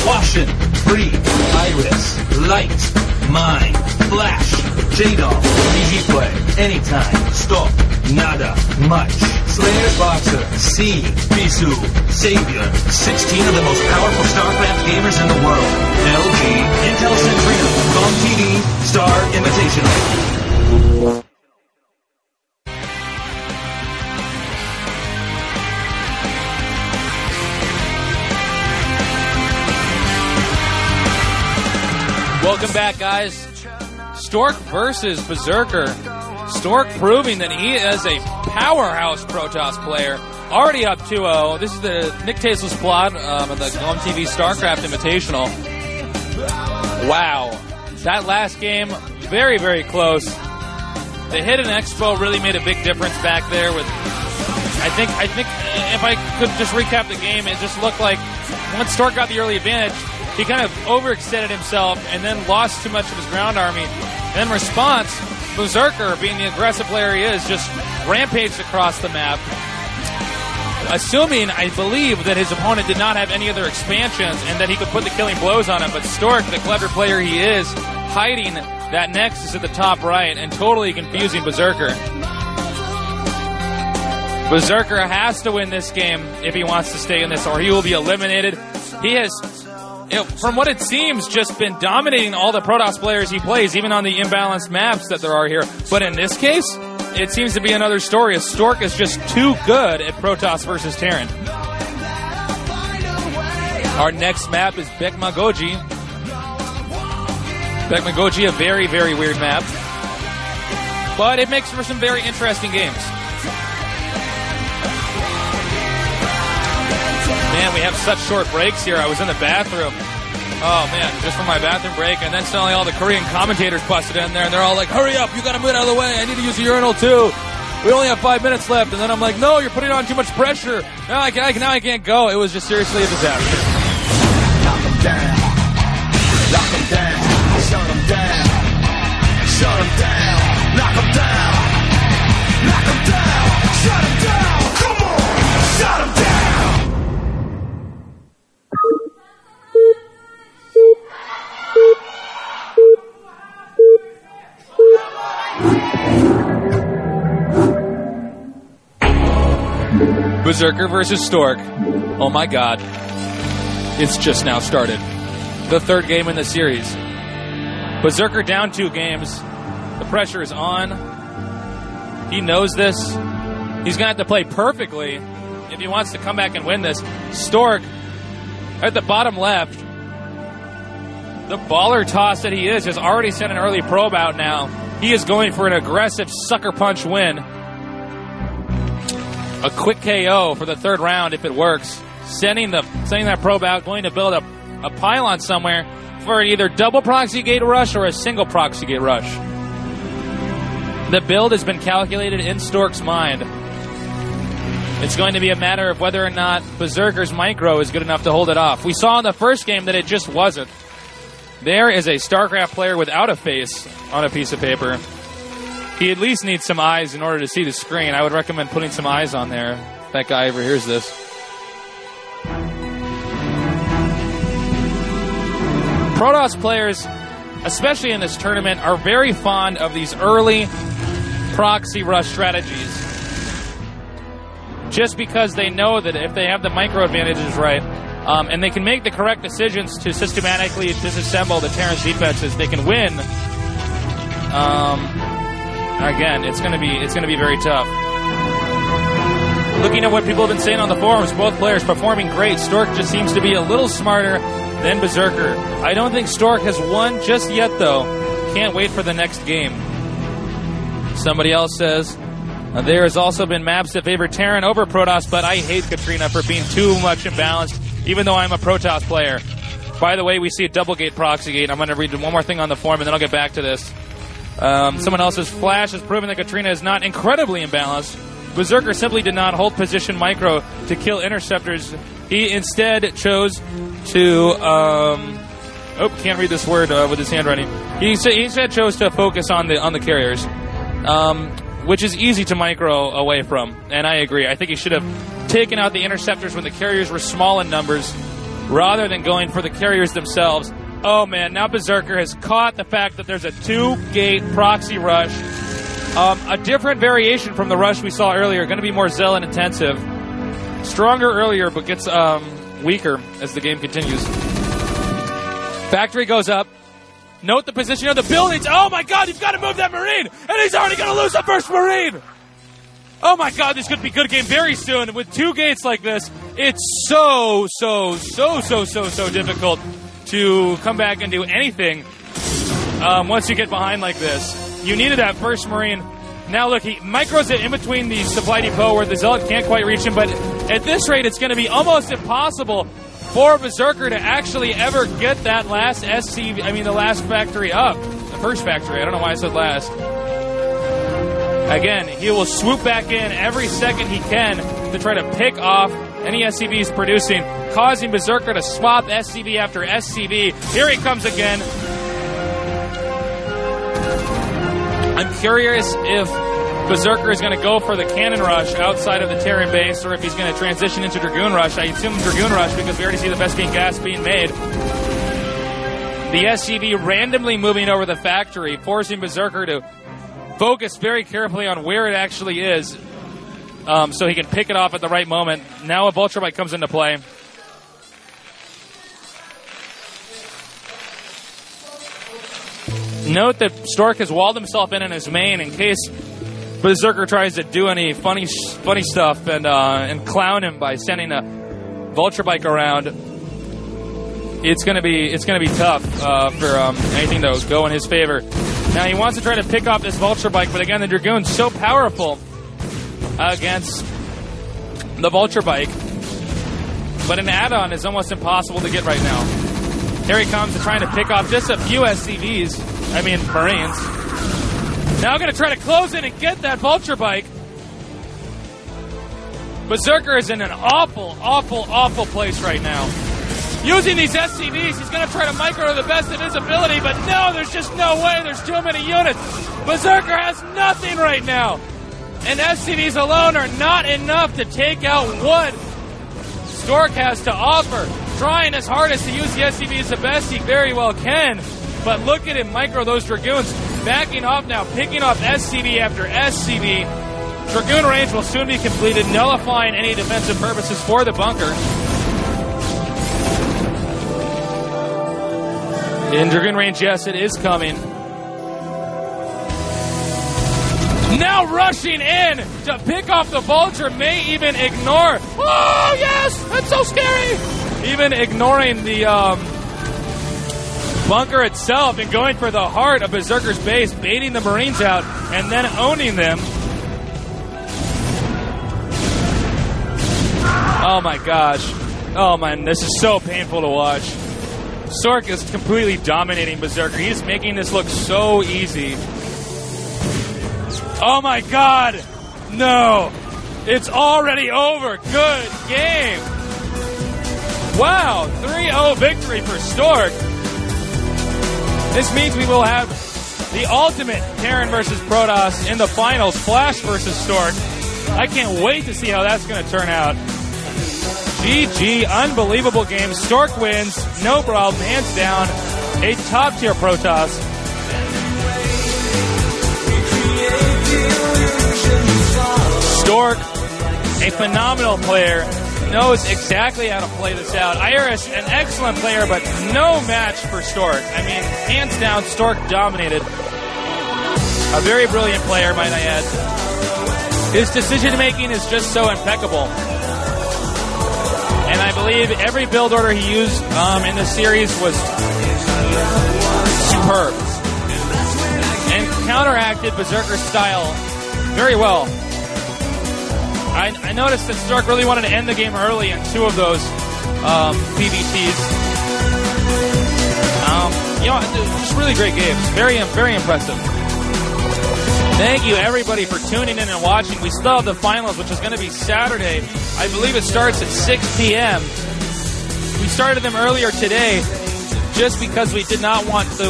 Caution, Free, Iris, Light, Mine, Flash, J-Doll, Easy Play, Anytime, Stop, Nada, Much, Slayer's Boxer, C, Bisu, Savior, 16 of the most powerful StarCraft gamers in the world, LG, Intel Centrino, Gong TV, Star Invitational. Welcome back, guys. Stork versus Berserker. Stork proving that he is a powerhouse Protoss player. Already up 2-0. This is the Nick Tasteless plot of the GOM TV StarCraft Invitational. Wow. That last game, very, very close. The Hidden Expo really made a big difference back there. With, I think if I could just recap the game, it just looked like once Stork got the early advantage, he kind of overextended himself and then lost too much of his ground army. And in response, Berserker, being the aggressive player he is, just rampaged across the map, assuming, I believe, that his opponent did not have any other expansions and that he could put the killing blows on him. But Stork, the clever player he is, hiding that Nexus at the top right and totally confusing Berserker. Berserker has to win this game if he wants to stay in this, or he will be eliminated. He has, from what it seems, just been dominating all the Protoss players he plays, even on the imbalanced maps that there are here. But in this case, it seems to be another story. Stork is just too good at Protoss versus Terran. Our next map is BaekmaGoji. BaekmaGoji, a very, very weird map. But it makes for some very interesting games. Man, we have such short breaks here. I was in the bathroom. Oh, man, just for my bathroom break. And then suddenly all the Korean commentators busted in there. And they're all like, hurry up, you got to move out of the way. I need to use a urinal, too. We only have 5 minutes left. And then I'm like, no, you're putting on too much pressure. Now I can't go. It was just seriously a disaster. Knock them down. Knock them down. Shut them down. Shut them down. Knock them down. Knock them down. Shut them down. Come on. Shut them down. Berserker versus Stork. Oh my god. It's just now started. The third game in the series. Berserker down 2 games. The pressure is on. He knows this. He's going to have to play perfectly if he wants to come back and win this. Stork, at the bottom left, the baller toss that he is, has already sent an early probe out now. He is going for an aggressive sucker punch win. A quick KO for the third round if it works. Sending that probe out, going to build a pylon somewhere for either double proxy gate rush or a single proxy gate rush. The build has been calculated in Stork's mind. It's going to be a matter of whether or not Berserker's micro is good enough to hold it off. We saw in the first game that it just wasn't. There is a StarCraft player without a face on a piece of paper. He at least needs some eyes in order to see the screen. I would recommend putting some eyes on there. If that guy overhears this. Protoss players, especially in this tournament, are very fond of these early proxy rush strategies. Just because they know that if they have the micro advantages right, and they can make the correct decisions to systematically disassemble the Terran's defenses, they can win. Again, it's going to be very tough. Looking at what people have been saying on the forums, both players performing great. Stork just seems to be a little smarter than Berserker. I don't think Stork has won just yet, though. Can't wait for the next game. Somebody else says, there has also been maps that favor Terran over Protoss, but I hate Katrina for being too much imbalanced, even though I'm a Protoss player. By the way, we see a double gate proxy gate. I'm going to read one more thing on the forum, and then I'll get back to this. Someone else says, Flash has proven that Katrina is not incredibly imbalanced. Berserker simply did not hold position micro to kill interceptors. He instead chose to Oh, can't read this word with his handwriting. He said chose to focus on the carriers, which is easy to micro away from, and I agree. I think he should have taken out the interceptors when the carriers were small in numbers, rather than going for the carriers themselves. Oh man, now Berserker has caught the fact that there's a 2-gate proxy rush, a different variation from the rush we saw earlier, going to be more zealot intensive, stronger earlier, but gets weaker as the game continues. Factory goes up. Note the position of the buildings. Oh my god, he's got to move that Marine! And he's already going to lose the first Marine! Oh my god, this could be a good game very soon. With 2 gates like this, it's so difficult to come back and do anything once you get behind like this. You needed that first Marine. Now look, he micros it in between the supply depot where the Zealot can't quite reach him, but at this rate, it's going to be almost impossible for Berserker to actually ever get that last the last factory up. The first factory. I don't know why I said last. Again, he will swoop back in every second he can to try to pick off any SCVs producing, causing Berserker to swap SCV after SCV. Here he comes again. I'm curious if Berserker is going to go for the cannon rush outside of the Terran base, or if he's going to transition into Dragoon rush. I assume Dragoon rush because we already see the Vespene gas being made. The SCV randomly moving over the factory, forcing Berserker to focus very carefully on where it actually is, so he can pick it off at the right moment. Now a Vulture Bite comes into play. Note that Stork has walled himself in his main in case Berserker tries to do any funny stuff and clown him by sending a Vulture Bike around. It's gonna be tough for anything to go in his favor. Now he wants to try to pick off this Vulture Bike, but again the Dragoon's so powerful against the Vulture Bike. But an add-on is almost impossible to get right now. Here he comes to trying to pick off just a few SCVs. Marines. Now going to try to close in and get that Vulture Bike. Berserker is in an awful place right now. Using these SCVs, he's going to try to micro to the best of his ability, but no, there's just no way. There's too many units. Berserker has nothing right now. And SCVs alone are not enough to take out what Stork has to offer. Trying his hardest to use the SCVs the best he very well can. But look at him micro those Dragoons. Backing off now, picking off SCV after SCV. Dragoon range will soon be completed, nullifying any defensive purposes for the bunker. In Dragoon range, yes, it is coming. Now rushing in to pick off the Vulture, may even ignore. Oh, yes! That's so scary! Even ignoring the bunker itself and going for the heart of Berserker's base, baiting the Marines out and then owning them. Oh my gosh. Oh man, this is so painful to watch. Stork is completely dominating Berserker. He's making this look so easy. Oh my god! No! It's already over. Good game. Wow, 3-0 victory for Stork. This means we will have the ultimate Terran versus Protoss in the finals, Flash versus Stork. I can't wait to see how that's going to turn out. GG, unbelievable game. Stork wins, no problem, hands down. A top-tier Protoss. Stork, a phenomenal player, knows exactly how to play this out. Irish, an excellent player, but no match for Stork. Hands down, Stork dominated. A very brilliant player, might I add. His decision-making is just so impeccable. And I believe every build order he used in this series was superb. And counteracted Berserker's style very well. I noticed that Stork really wanted to end the game early in 2 of those PVTs. Just really great games. Very, very impressive. Thank you, everybody, for tuning in and watching. We still have the finals, which is going to be Saturday. I believe it starts at 6 p.m. We started them earlier today. just because we did not want to.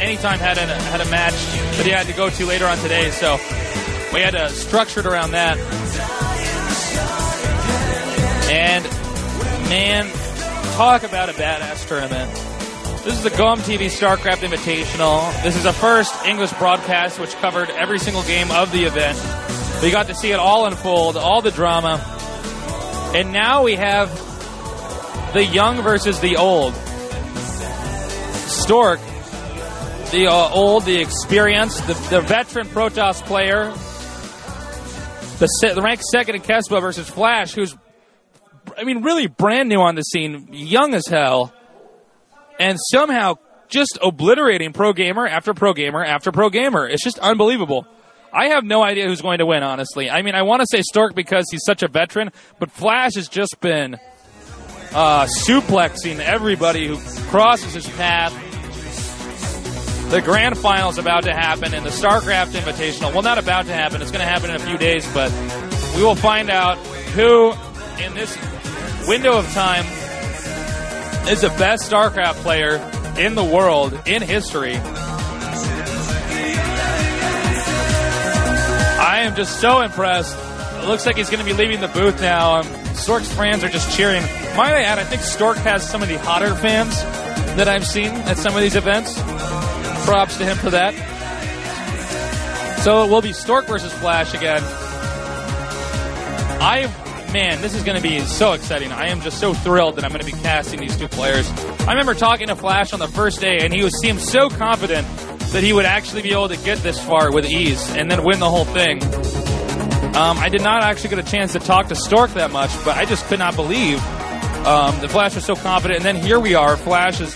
Anytime had a match that he had to go to later on today, so we had to structure it around that. And man, talk about a badass tournament. This is the GOM TV StarCraft Invitational. This is the first English broadcast which covered every single game of the event. We got to see it all unfold, all the drama. And now we have the young versus the old. Stork, the old, the experienced, the veteran Protoss player. The ranked second in Kespa versus Flash, who's, really brand new on the scene, young as hell, and somehow just obliterating pro gamer after pro gamer after pro gamer. It's just unbelievable. I have no idea who's going to win, honestly. I want to say Stork because he's such a veteran, but Flash has just been suplexing everybody who crosses his path. The grand final is about to happen in the StarCraft Invitational. Well, not about to happen. It's going to happen in a few days, but we will find out who, in this window of time, is the best StarCraft player in the world, in history. I am just so impressed. It looks like he's going to be leaving the booth now. Stork's fans are just cheering. Might I add, I think Stork has some of the hotter fans that I've seen at some of these events. Props to him for that. So it will be Stork versus Flash again. This is going to be so exciting. I am just so thrilled that I'm going to be casting these two players. I remember talking to Flash on the first day, and he seemed so confident that he would actually be able to get this far with ease and then win the whole thing. I did not actually get a chance to talk to Stork that much, but I just could not believe that Flash was so confident. And then here we are. Flash is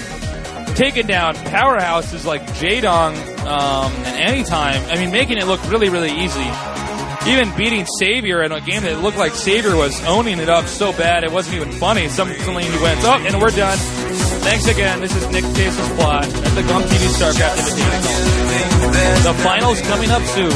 taking down powerhouses like Jaedong and Anytime. Making it look really, really easy. Even beating Savior in a game that looked like Savior was owning it up so bad it wasn't even funny. Suddenly he went, and we're done. Thanks again. This is Nick Case's plot at the GOM TV StarCraft Invitational. The finals coming up soon.